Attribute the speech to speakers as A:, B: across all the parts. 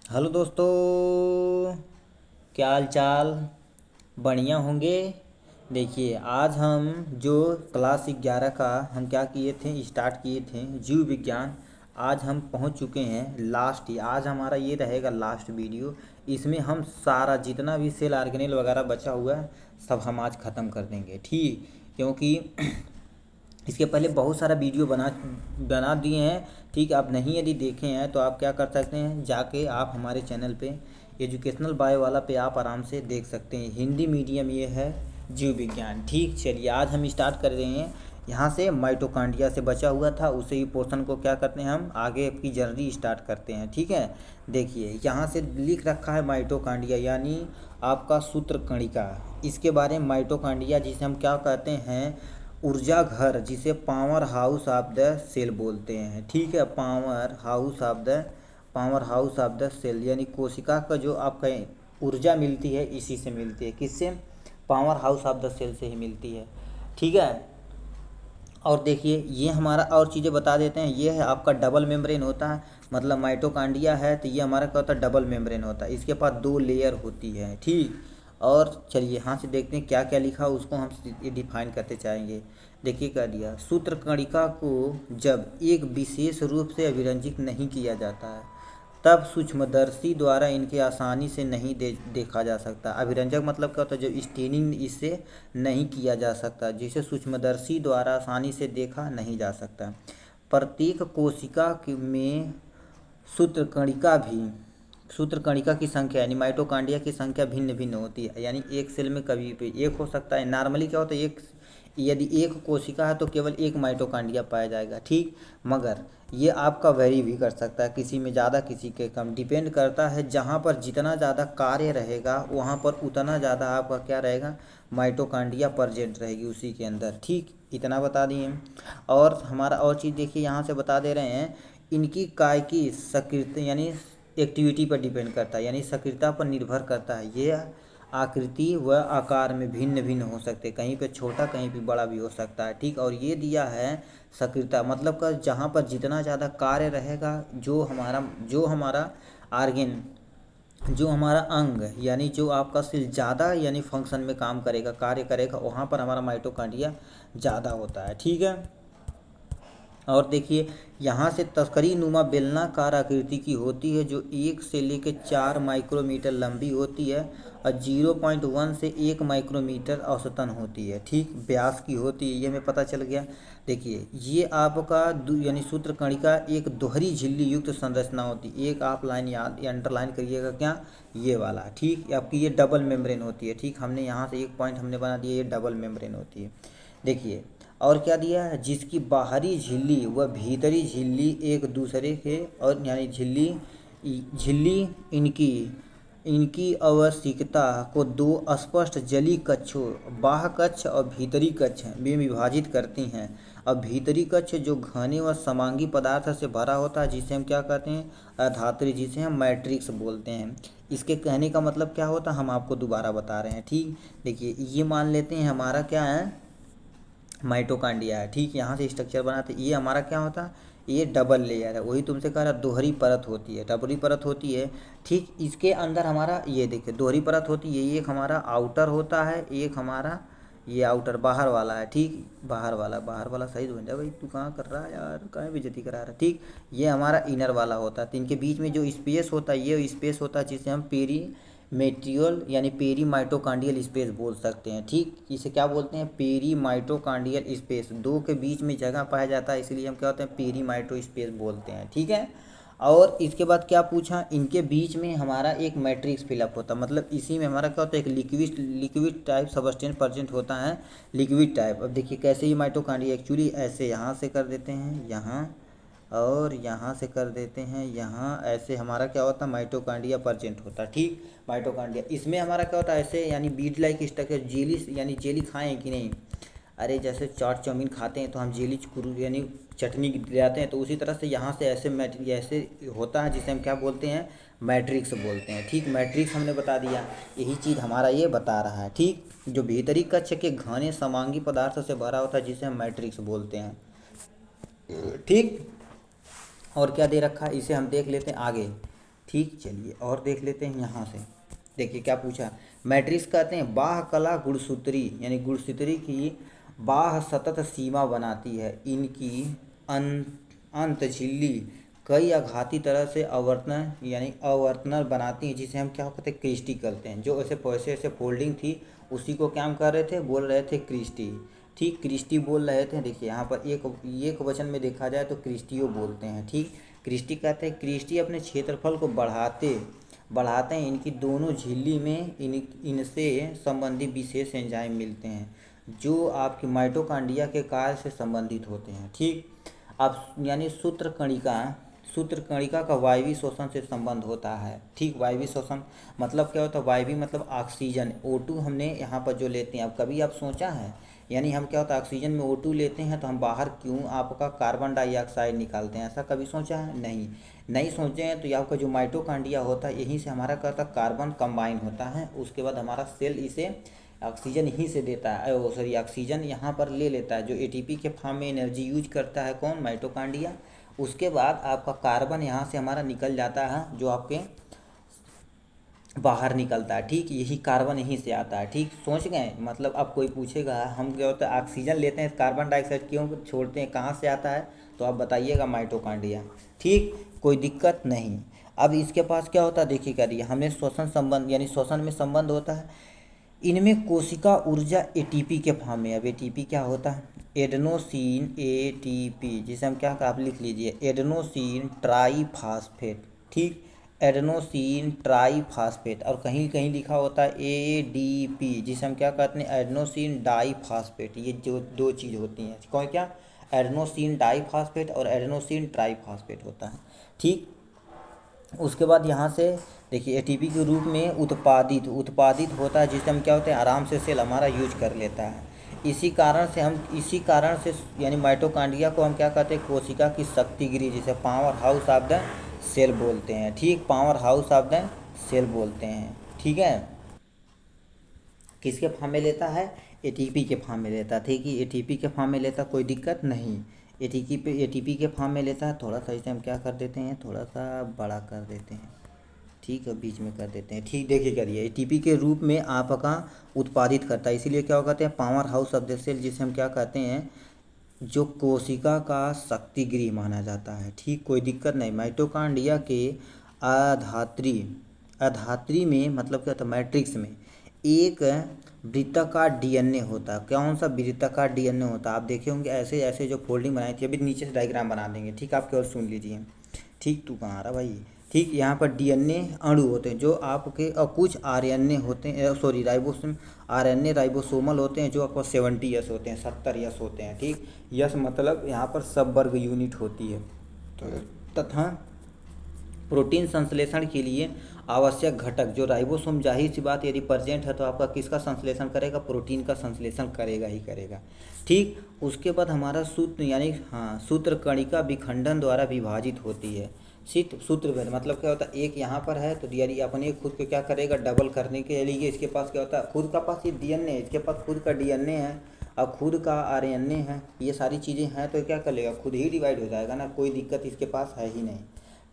A: Hello दोस्तों, क्या हाल चाल। बढ़िया होंगे। देखिए, आज हम जो क्लास 11 का हम क्या किए थे, स्टार्ट किए थे जीव विज्ञान। आज हम पहुंच चुके हैं लास्ट। आज हमारा ये रहेगा लास्ट वीडियो। इसमें हम सारा जितना भी सेल ऑर्गेनेल वगैरह बचा हुआ है सब हम आज ख़त्म कर देंगे, ठीक। क्योंकि इसके पहले बहुत सारा वीडियो बना बना दिए हैं, ठीक। आप नहीं यदि देखे हैं तो आप क्या कर सकते हैं, जाके आप हमारे चैनल पे एजुकेशनल बायो वाला पे आप आराम से देख सकते हैं। हिंदी मीडियम ये है जीव विज्ञान, ठीक। चलिए आज हम स्टार्ट कर रहे हैं यहाँ से। माइटोकांड्रिया से बचा हुआ था उसे ही पोर्शन को क्या करते हैं, हम आगे की जर्नी स्टार्ट करते हैं, ठीक है। देखिए यहाँ से लिख रखा है माइटोकांड्रिया यानी आपका सूत्रकणिका। इसके बारे में माइटोकांड्रिया जिसे हम क्या कहते हैं, ऊर्जा घर, जिसे power house of the cell बोलते हैं, ठीक है। Power house of the cell यानी कोशिका का जो आपका ऊर्जा मिलती है इसी से मिलती है। किससे? Power house of the cell से ही मिलती है, ठीक है। और देखिए ये हमारा और चीज़ें बता देते हैं। ये है आपका डबल मेम्ब्रेन होता है, मतलब माइटोकांड्रिया है तो ये हमारा क्या होता है, डबल मेम्ब्रेन होता है। इसके पास दो लेयर होती है, ठीक। और चलिए यहाँ से देखते हैं क्या क्या लिखा, उसको हम डिफाइन करते जाएंगे। देखिए क्या दिया, सूत्रकणिका को जब एक विशेष रूप से अभिरंजित नहीं किया जाता है तब सूक्ष्मदर्शी द्वारा इनके आसानी से नहीं देखा जा सकता। अभिरंजक मतलब क्या होता है, जो स्टेनिंग इससे नहीं किया जा सकता, जिसे सूक्ष्मदर्शी द्वारा आसानी से देखा नहीं जा सकता। प्रत्येक कोशिका में सूत्रकणिका भी सूत्रकणिका की संख्या यानी माइटोकांड्रिया की संख्या भिन्न भिन्न होती है। यानी एक सेल में कभी भी एक हो सकता है। नॉर्मली क्या होता है, एक यदि एक कोशिका है तो केवल एक माइटोकांड्रिया पाया जाएगा, ठीक। मगर ये आपका वेरी भी कर सकता है, किसी में ज़्यादा किसी के कम, डिपेंड करता है। जहाँ पर जितना ज़्यादा कार्य रहेगा वहाँ पर उतना ज़्यादा आपका क्या रहेगा, माइटोकांड्रिया प्रेजेंट रहेगी उसी के अंदर, ठीक। इतना बता दिए। और हमारा और चीज़ देखिए यहाँ से बता दे रहे हैं, इनकी काय की सक्रियता यानी एक्टिविटी पर डिपेंड करता है, यानी सक्रियता पर निर्भर करता है। ये आकृति व आकार में भिन्न भिन्न हो सकते हैं, कहीं पे छोटा कहीं पे बड़ा भी हो सकता है, ठीक। और ये दिया है सक्रियता मतलब का जहाँ पर जितना ज़्यादा कार्य रहेगा, जो हमारा आर्गन, जो हमारा अंग यानी जो आपका सेल ज़्यादा यानी फंक्शन में काम करेगा, कार्य करेगा, वहाँ पर हमारा माइटोकांड्रिया ज़्यादा होता है, ठीक है। और देखिए यहाँ से तस्करी नुमा बेलनाकार आकृति की होती है, जो 1 से लेकर 4 माइक्रोमीटर लंबी होती है और 0.1 से 1 माइक्रोमीटर औसतन होती है, ठीक। व्यास की होती है, ये हमें पता चल गया। देखिए ये आपका यानी सूत्रकणिका एक दोहरी झिल्ली युक्त संरचना होती है। एक आप लाइन याद या अंडरलाइन करिएगा, क्या, ये वाला, ठीक। आपकी ये डबल मेम्ब्रेन होती है, ठीक। हमने यहाँ से एक पॉइंट हमने बना दिया, ये डबल मेम्ब्रेन होती है। देखिए और क्या दिया है, जिसकी बाहरी झिल्ली व भीतरी झिल्ली एक दूसरे के और यानी झिल्ली झिल्ली इनकी इनकी आवश्यकता को दो स्पष्ट जली कक्षों, बाह्य कक्ष और भीतरी कक्ष में विभाजित करती हैं। अब भीतरी कक्ष जो घने व समांगी पदार्थ से भरा होता है, जिसे हम क्या कहते हैं, अधात्री, जिसे हम मैट्रिक्स बोलते हैं। इसके कहने का मतलब क्या होता है, हम आपको दोबारा बता रहे हैं, ठीक। देखिए ये मान लेते हैं हमारा क्या है, माइटोकांड्रिया है, ठीक। यहाँ से स्ट्रक्चर बनाते, ये हमारा क्या होता है, ये डबल लेयर है। वही तुमसे कह रहा, दोहरी परत होती है, डबली परत होती है, ठीक। इसके अंदर हमारा ये देखिए दोहरी परत होती है, एक हमारा आउटर होता है, एक हमारा ये आउटर बाहर वाला है, ठीक। बाहर वाला सही बन जाए भाई, तू कहाँ कर रहा है यार, कहाँ बेइज्जती करा रहा है, ठीक। ये हमारा इनर वाला होता है। तो इनके बीच में जो स्पेस होता है, ये स्पेस होता है जिसे हम पेरी मेट्रियल यानी पेरी माइटोकांडियल स्पेस बोल सकते हैं, ठीक। इसे क्या बोलते हैं, पेरी माइटोकांडियल स्पेस। दो के बीच में जगह पाया जाता है, इसलिए हम क्या होते हैं, पेरी माइटो स्पेस बोलते हैं, ठीक है। और इसके बाद क्या पूछा, इनके बीच में हमारा एक मैट्रिक्स फिलअप होता है, मतलब इसी में हमारा क्या होता है, एक लिक्विड टाइप सबस्टेंस प्रेजेंट होता है, लिक्विड टाइप। अब देखिए कैसे ये माइटोकांड्रिया एक्चुअली ऐसे यहाँ से कर देते हैं, यहाँ और यहाँ से कर देते हैं, यहाँ ऐसे हमारा क्या होता है, माइटोकांड्रिया प्रेजेंट होता है, ठीक। माइटोकांड्रिया इसमें हमारा क्या होता है, ऐसे यानी बीड लाइक स्ट्रक्चर। जेली यानी जेली खाएं कि नहीं, अरे जैसे चाट चाउमीन खाते हैं तो हम जेली कुरू यानी चटनी लाते हैं, तो उसी तरह से यहाँ से ऐसे होता है, जिसे हम क्या बोलते हैं, मैट्रिक्स बोलते हैं, ठीक। मैट्रिक्स हमने बता दिया, यही चीज़ हमारा ये बता रहा है, ठीक। जो भीतरी कक्ष के घने समांगी पदार्थ से भरा होता है, जिसे हम मैट्रिक्स बोलते हैं, ठीक। और क्या दे रखा है, इसे हम देख लेते हैं आगे। ठीक, चलिए और देख लेते हैं यहाँ से। देखिए क्या पूछा, मैट्रिक्स कहते हैं बाह्य कला गुणसूत्री, यानी गुणसूत्री की बाह्य सतत सीमा बनाती है। इनकी अंत झिल्ली कई आघाती तरह से अवर्तन यानी अवर्तनर बनाती हैं, जिसे हम क्या कहते हैं, क्रिस्टी करते हैं। जो ऐसे ऐसे फोल्डिंग थी उसी को क्या हम कर रहे थे, बोल रहे थे क्रिस्टी। ठीक, क्रिस्टी बोल रहे थे। देखिए यहाँ पर एक वचन में देखा जाए तो क्रिस्टियो बोलते हैं। ठीक, क्रिस्टी कहते हैं, क्रिस्टी अपने क्षेत्रफल को बढ़ाते हैं। इनकी दोनों झिल्ली में इनसे संबंधित विशेष एंजाइम मिलते हैं जो आपकी माइटोकांड्रिया के कार्य से संबंधित होते हैं। ठीक, अब यानी सूत्रकणिका का वायवीय शोषण से संबंध होता है। ठीक, वायवीय शोषण मतलब क्या होता है, वायवीय मतलब ऑक्सीजन O2 हमने यहाँ पर जो लेते हैं। अब कभी आप सोचा है, यानी हम क्या होता है, ऑक्सीजन में O2 लेते हैं तो हम बाहर क्यों आपका कार्बन डाइऑक्साइड निकालते हैं, ऐसा कभी सोचा है? नहीं सोचे हैं। तो ये आपका जो माइटोकांड्रिया होता है, यहीं से हमारा क्या होता है, कार्बन कंबाइन होता है। उसके बाद हमारा सेल इसे ऑक्सीजन ही से देता है, सॉरी ऑक्सीजन यहाँ पर ले लेता है। जो एटीपी के फॉर्म में एनर्जी यूज करता है कौन, माइटोकांड्रिया। उसके बाद आपका कार्बन यहाँ से हमारा निकल जाता है, जो आपके बाहर निकलता है। ठीक, यही कार्बन यहीं से आता है। ठीक, सोच गए। मतलब अब कोई पूछेगा हम क्या होता है ऑक्सीजन लेते हैं, कार्बन डाइऑक्साइड क्यों छोड़ते हैं, कहाँ से आता है, तो आप बताइएगा माइटोकांड्रिया। ठीक, कोई दिक्कत नहीं। अब इसके पास क्या होता है, देखिए करिए, हमने श्वसन संबंध यानी श्वसन में संबंध होता है। इनमें कोशिका ऊर्जा एटीपी के फॉर्म में। अब एटीपी क्या होता है, एडेनोसिन एटीपी, जिसे हम क्या, आप लिख लीजिए एडेनोसिन ट्राईफॉस्फेट। ठीक, एडेनोसिन ट्राईफॉस्फेट, और कहीं कहीं लिखा होता है एडीपी, जिसे हम क्या कहते हैं, एडेनोसिन डाईफॉस्फेट। ये जो दो चीज़ होती हैं, कौन क्या, एडेनोसिन डाईफॉस्फेट और एडेनोसिन ट्राईफॉस्फेट होता है। ठीक, उसके बाद यहाँ से देखिए एटीपी के रूप में उत्पादित होता है, जिससे हम क्या होते हैं, आराम से सेल हमारा यूज कर लेता है। इसी कारण से यानी माइटोकांड्रिया को हम क्या कहते हैं, कोशिका की शक्ति गृह, जिसे power house of the cell बोलते हैं। ठीक, power house of the cell बोलते हैं। ठीक है, किसके फॉर्म में लेता है, एटीपी के फॉर्म में लेता है। ठीक है, एटीपी के फॉर्म में लेता, कोई दिक्कत नहीं। एटीपी के फॉर्म में लेता है। थोड़ा सा इसे हम क्या कर देते हैं, थोड़ा सा बड़ा कर देते हैं। ठीक है, बीच में कर देते हैं। ठीक, देखिए करिए, एटीपी के रूप में आपका उत्पादित करता है, इसीलिए क्या कहते हैं, power house of the cell, जिसे हम क्या कहते हैं, जो कोशिका का शक्ति गृह माना जाता है। ठीक, कोई दिक्कत नहीं। माइटोकांड्रिया के अधात्री में मतलब क्या होता है, मैट्रिक्स में एक वृत्ताकार डीएनए होता है। कौन सा वृत्ताकार डीएनए होता है, आप देखे होंगे ऐसे ऐसे जो फोल्डिंग बनाई थी, अभी नीचे से डायग्राम बना देंगे। ठीक, आप केवल सुन लीजिए। ठीक, तू कहाँ रहा भाई। ठीक, यहाँ पर डीएनए अणु होते हैं जो आपके, और कुछ आरएनए होते हैं, सॉरी राइबोसोम, आरएनए राइबोसोमल होते हैं, जो आपको 70 यस होते हैं, 70 यस होते हैं। ठीक, यस मतलब यहाँ पर सब वर्ग यूनिट होती है। तथा प्रोटीन संश्लेषण के लिए आवश्यक घटक जो राइबोसोम, जाहिर सी बात यदि प्रेजेंट है तो आपका किसका संश्लेषण करेगा, प्रोटीन का संश्लेषण करेगा ही करेगा। ठीक, उसके बाद हमारा सूत्र यानी सूत्रकणिका विखंडन द्वारा विभाजित होती है। सूत्र मतलब क्या होता है, एक यहाँ पर है तो यानी अपने खुद को क्या करेगा, डबल करने के लिए इसके पास क्या होता है, खुद का पास ये डीएनए है, इसके पास खुद का डीएनए है और खुद का आरएनए है, ये सारी चीज़ें हैं तो क्या कर लेगा, खुद ही डिवाइड हो जाएगा ना, कोई दिक्कत इसके पास है ही नहीं।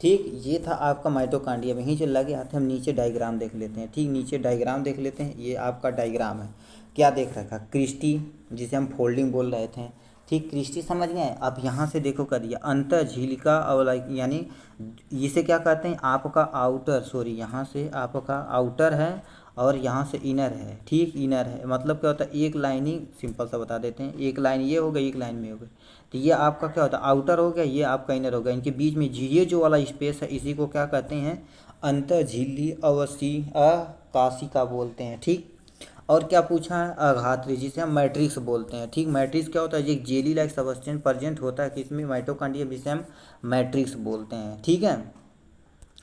A: ठीक, ये था आपका माइटोकांड्रिया में ही जो लगे आते हैं। हम नीचे डायग्राम देख लेते हैं। ठीक, नीचे डायग्राम देख लेते हैं। ये आपका डायग्राम है, क्या देख रखा, क्रिस्टी, जिसे हम फोल्डिंग बोल रहे थे। ठीक, क्रिस्टी समझ गए। अब यहाँ से देखो करिए, अंतर झिल्लिका और यानी इसे क्या कहते हैं, आपका आउटर, सॉरी यहाँ से आपका आउटर है और यहाँ से इनर है। ठीक, इनर है मतलब क्या होता है, एक लाइनिंग, सिंपल सा बता देते हैं, एक लाइन ये हो गई, एक लाइन में हो गई, तो ये आपका क्या होता है, आउटर हो गया, ये आपका इनर हो गया। इनके बीच में ये जो वाला स्पेस है, इसी को क्या कहते हैं, अंतर झिल्ली अवकाशिका बोलते हैं। ठीक, और क्या पूछा है, अघात्री, जिसे हम मैट्रिक्स बोलते हैं। ठीक, मैट्रिक्स क्या होता है, ये जेली लाइक सब्सटेंस प्रेजेंट होता है किसमें, माइटोकांड्रिया, जिसे हम मैट्रिक्स बोलते हैं। ठीक है,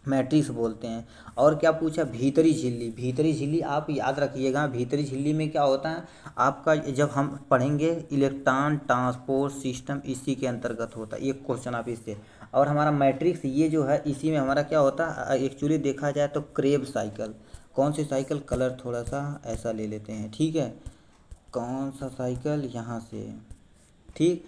A: मैट्रिक्स बोलते हैं। और क्या पूछा, भीतरी झिल्ली आप याद रखिएगा, भीतरी झिल्ली में क्या होता है आपका, जब हम पढ़ेंगे इलेक्ट्रॉन ट्रांसपोर्ट सिस्टम, इसी के अंतर्गत होता है, एक क्वेश्चन आप इससे। और हमारा मैट्रिक्स ये जो है, इसी में हमारा क्या होता है, एक्चुअली देखा जाए तो क्रेब साइकिल, कौन सी साइकिल, कलर थोड़ा सा ऐसा ले लेते हैं। ठीक है, कौन सा साइकिल, यहाँ से। ठीक,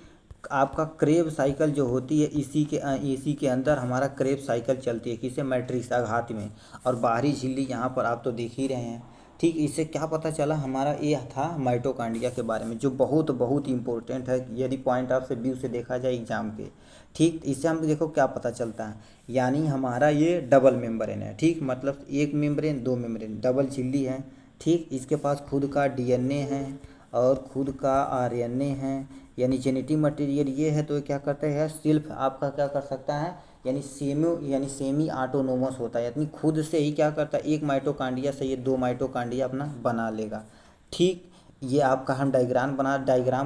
A: आपका क्रेब साइकिल जो होती है इसी के अंदर हमारा क्रेब साइकिल चलती है, किसे, मैट्रिक्स आघात में। और बाहरी झिल्ली यहाँ पर आप तो देख ही रहे हैं। ठीक, इससे क्या पता चला, हमारा ये था माइटोकॉन्ड्रिया के बारे में, जो बहुत बहुत इंपॉर्टेंट है यदि पॉइंट ऑफ से व्यू से देखा जाए एग्जाम के। ठीक, इससे हम देखो क्या पता चलता है, यानी हमारा ये डबल मेम्ब्रेन है। ठीक, मतलब एक मेम्ब्रेन दो मेम्ब्रेन, डबल झिल्ली है। ठीक, इसके पास खुद का डीएनए है और खुद का आरएनए है, यानी जेनेटिक मटेरियल ये है। तो ये क्या करता है, सिर्फ आपका क्या कर सकता है, यानी सेमी ऑटोनोमस होता है, यानी खुद से ही क्या करता है, एक माइटोकॉन्ड्रिया से ये दो माइटोकॉन्ड्रिया अपना बना लेगा। ठीक, ये आपका हम डायग्राम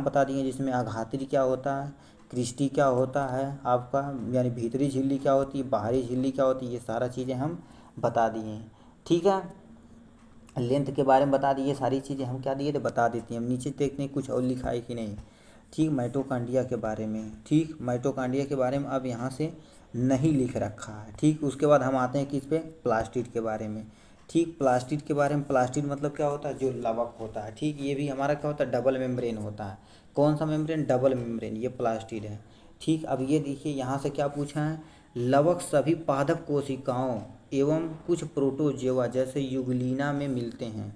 A: बता दिए, जिसमें आघाती क्या होता है, क्रिस्टी क्या होता है आपका, यानी भीतरी झिल्ली क्या होती है, बाहरी झिल्ली क्या होती है, ये सारा चीज़ें हम बता दिए हैं। ठीक है, लेंथ के बारे में बता दिए, सारी चीज़ें हम क्या दिए थे बता देती हैं। हम नीचे देखते हैं कुछ और लिखा है कि नहीं। ठीक, माइटोकॉन्ड्रिया के बारे में, ठीक, माइटोकॉन्ड्रिया के बारे में अब यहाँ से नहीं लिख रखा है। ठीक, उसके बाद हम आते हैं किस पे, प्लास्टिड के बारे में। ठीक, प्लास्टिड के बारे में, प्लास्टिड मतलब क्या होता है, जो लवक होता है। ठीक, ये भी हमारा क्या होता है, डबल मेम्ब्रेन होता है। कौन सा मेम्ब्रेन, डबल मेम्ब्रेन, ये प्लास्टिड है। ठीक, अब ये देखिए यहाँ से क्या पूछा है, लवक सभी पादप कोशिकाओं एवं कुछ प्रोटोजोआ जैसे यूग्लिना में मिलते हैं।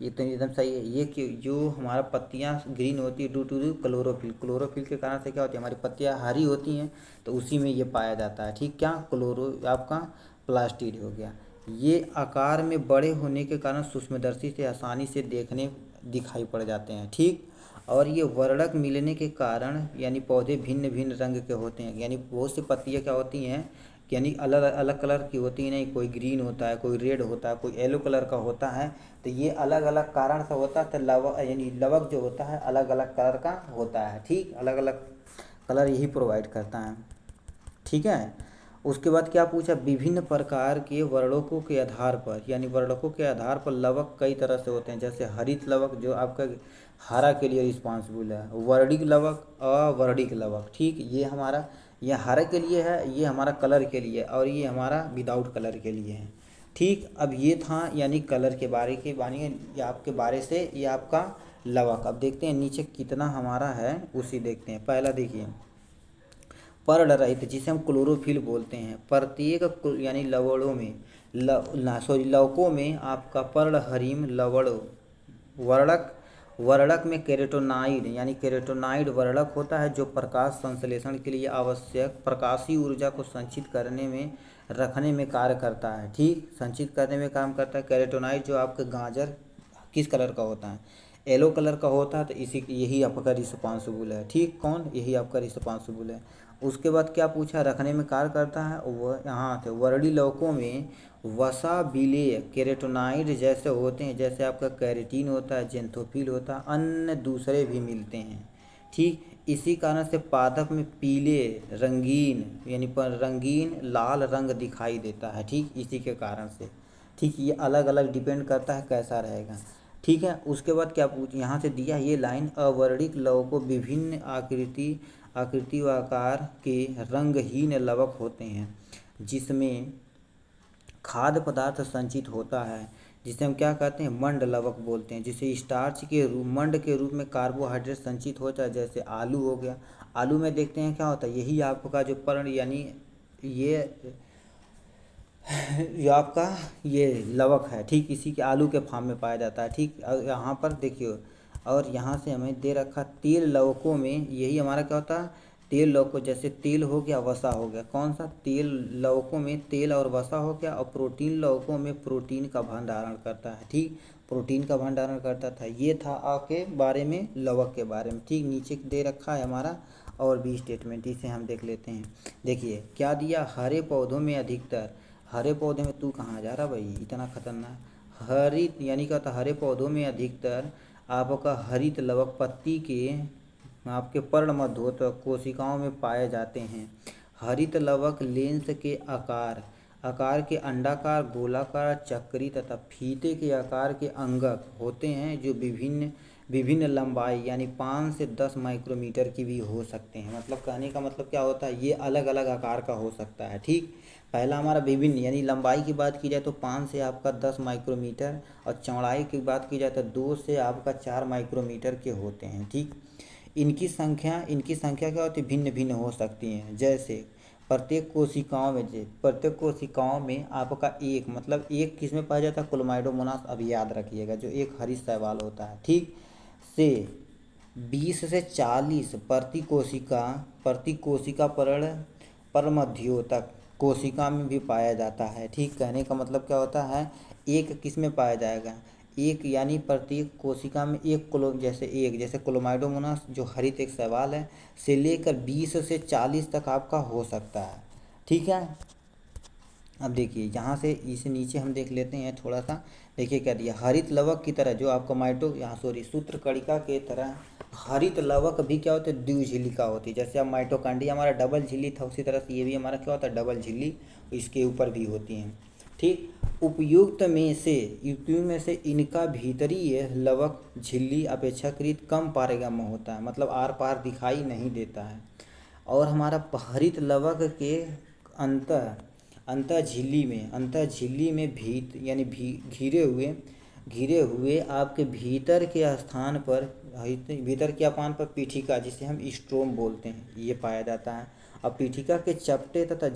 A: ये तो एकदम सही है। ये कि जो हमारा पत्तियां ग्रीन होती है ड्यू टू क्लोरोफिल, क्लोरोफिल के कारण से क्या होती है, हमारी पत्तियां हरी होती हैं, तो उसी में ये पाया जाता है। ठीक, क्या क्लोरो आपका प्लास्टिड हो गया। ये आकार में बड़े होने के कारण सूक्ष्मदर्शी से आसानी से दिखाई पड़ जाते हैं। ठीक, और ये वर्णक मिलने के कारण यानी पौधे भिन्न भिन्न रंग के होते हैं, यानी बहुत सी पत्तियां क्या होती हैं, यानी अलग अलग कलर की होती है, नहीं कोई ग्रीन होता है, कोई रेड होता है, कोई येलो कलर का होता है। तो ये अलग अलग कारण से होता है, तो लवक यानी लवक जो होता है अलग अलग कलर का होता है। ठीक, अलग अलग कलर यही प्रोवाइड करता है। ठीक है, उसके बाद क्या पूछा, विभिन्न प्रकार के वर्णकों के आधार पर, यानी वर्णकों के आधार पर लवक कई तरह से होते हैं, जैसे हरित लवक जो आपका हरा के लिए रिस्पॉन्सिबल है, वर्णिक लवक, अवर्णिक लवक। ठीक, ये हमारा, ये हरा के लिए है, ये हमारा कलर के लिए, और ये हमारा विदाउट कलर के लिए है। ठीक, अब ये था यानी कलर के बारे के बानी या आपके बारे से, ये आपका लवक। अब देखते हैं नीचे कितना हमारा है, उसी देखते हैं। पहला देखिए, पर्ल रहित, जिसे हम क्लोरोफिल बोलते हैं, प्रत्येक यानी लवणों में लवकों में आपका पर्ल हरिम लवण वर्णक वर्णक में केरोटोनाइड, यानी केरोटोनाइड वर्णक होता है, जो प्रकाश संश्लेषण के लिए आवश्यक प्रकाशीय ऊर्जा को संचित करने में रखने में कार्य करता है। ठीक, संचित करने में काम करता है। केरोटोनाइड जो आपका गाजर किस कलर का होता है, येलो कलर का होता है, तो यही आपका रिस्पॉन्सिबल है। ठीक, कौन, यही आपका रिस्पॉन्सिबल है। उसके बाद क्या पूछा, रखने में कार्य करता है, वह यहाँ थे वर्णी लवकों में वसा विलेय केरोटोनाइड जैसे होते हैं, जैसे आपका कैरेटीन होता है, जेंथोफिल होता है, अन्य दूसरे भी मिलते हैं। ठीक, इसी कारण से पादप में पीले रंगीन यानी रंगीन लाल रंग दिखाई देता है। ठीक, इसी के कारण से। ठीक, ये अलग अलग डिपेंड करता है कैसा रहेगा। ठीक है, उसके बाद क्या पूछ यहाँ से दिया ये लाइन, अवर्णिक लवकों विभिन्न आकृति व आकार के रंगहीन लवक होते हैं, जिसमें खाद्य पदार्थ संचित होता है, जिसे हम क्या कहते हैं, मंड लवक बोलते हैं, जिसे स्टार्च के रूप मंड के रूप में कार्बोहाइड्रेट संचित होता है, जैसे आलू हो गया। आलू में देखते हैं क्या होता है, यही आपका जो पर्ण यानी ये आपका ये लवक है। ठीक, इसी के आलू के फार्म में पाया जाता है। ठीक, यहाँ पर देखिए, और यहाँ से हमें दे रखा तेल लवकों में, यही हमारा क्या होता है, तेल लवकों, जैसे तेल हो गया, वसा हो गया, कौन सा, तेल लवकों में तेल और वसा हो गया, और प्रोटीन लवकों में प्रोटीन का भंडारण करता है। ठीक, प्रोटीन का भंडारण करता था। ये था आपके बारे में लवक के बारे में। ठीक, नीचे दे रखा है हमारा और भी स्टेटमेंट, इसे हम देख लेते हैं। देखिए क्या दिया, हरे पौधों में अधिकतर, हरे पौधे में तू कहाँ जा रहा भाई, इतना खतरनाक, हरित यानी क्या होता, हरे पौधों में अधिकतर आपका हरित लवक पत्ती के आपके पर्णमध्य कोशिकाओं में पाए जाते हैं। हरित लवक लेंस के आकार के अंडाकार, गोलाकार, चक्री तथा फीते के आकार के अंगक होते हैं, जो विभिन्न विभिन्न लंबाई यानी 5 से 10 माइक्रोमीटर की भी हो सकते हैं। मतलब कहने का मतलब क्या होता है, ये अलग अलग आकार का हो सकता है। ठीक, पहला हमारा विभिन्न यानी लंबाई की बात की जाए तो 5 से आपका 10 माइक्रोमीटर, और चौड़ाई की बात की जाए तो 2 से आपका 4 माइक्रोमीटर के होते हैं। ठीक, इनकी संख्या क्या होती है, भिन्न भिन्न हो सकती हैं। जैसे प्रत्येक कोशिकाओं में आपका एक, मतलब एक किस में पाया जाता है, क्लोमाइडोमोनास। अब याद रखिएगा, जो एक हरित शैवाल होता है, ठीक, से 20 से 40 प्रति कोशिका परमध्योतक कोशिका में भी पाया जाता है। ठीक, कहने का मतलब क्या होता है, एक किस में पाया जाएगा, एक यानी प्रत्येक कोशिका में जैसे क्लोमाइडोमोनास जो हरित एक शैवाल है, से लेकर 20 से 40 तक आपका हो सकता है। ठीक है, अब देखिए यहाँ से इसे नीचे हम देख लेते हैं थोड़ा सा। देखिए क्या दिया, हरित लवक की तरह जो आपका सूत्र कणिका के तरह हरित लवक भी क्या होते हैं, द्विझिल्लिका होती है। जैसे अब माइटोकॉन्ड्रिया हमारा डबल झिल्ली था, उसी तरह से ये भी हमारा क्या होता है, डबल झिल्ली इसके ऊपर भी होती हैं। ठीक, उपयुक्त में से इनका भीतरीय लवक झिल्ली अपेक्षाकृत कम पारगम्य होता है, मतलब आर पार दिखाई नहीं देता है। और हमारा हरित लवक के अंतः झिल्ली में घिरे हुए आपके भीतर के स्थान पर पीठिका, जिसे हम स्ट्रोम बोलते हैं, ये पाया जाता है। अब पीठिका के चपटे तथा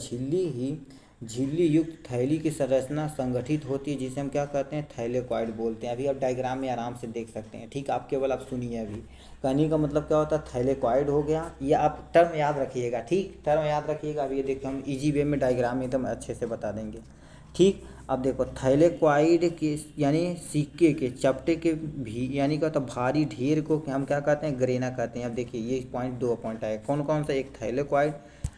A: झिल्ली युक्त थैली की संरचना संगठित होती है, जिसे हम क्या कहते हैं, थैलेकॉइड बोलते हैं। अभी आप डायग्राम में आराम से देख सकते हैं। ठीक, आप केवल आप सुनिए। अभी कहने का मतलब क्या होता है, थैलेकॉइड हो गया, ये आप टर्म याद रखिएगा। ठीक, टर्म याद रखिएगा। अभी ये देखिए हम इजी वे में डायग्राम एकदम अच्छे से बता देंगे। ठीक, अब देखो थैलेकॉइड के यानी सिक्के के चपटे के भी यानी क्या होता है, भारी ढेर को हम क्या कहते हैं, ग्रेना कहते हैं। अब देखिए ये दो पॉइंट आए, कौन कौन सा, एक थैलेकॉइड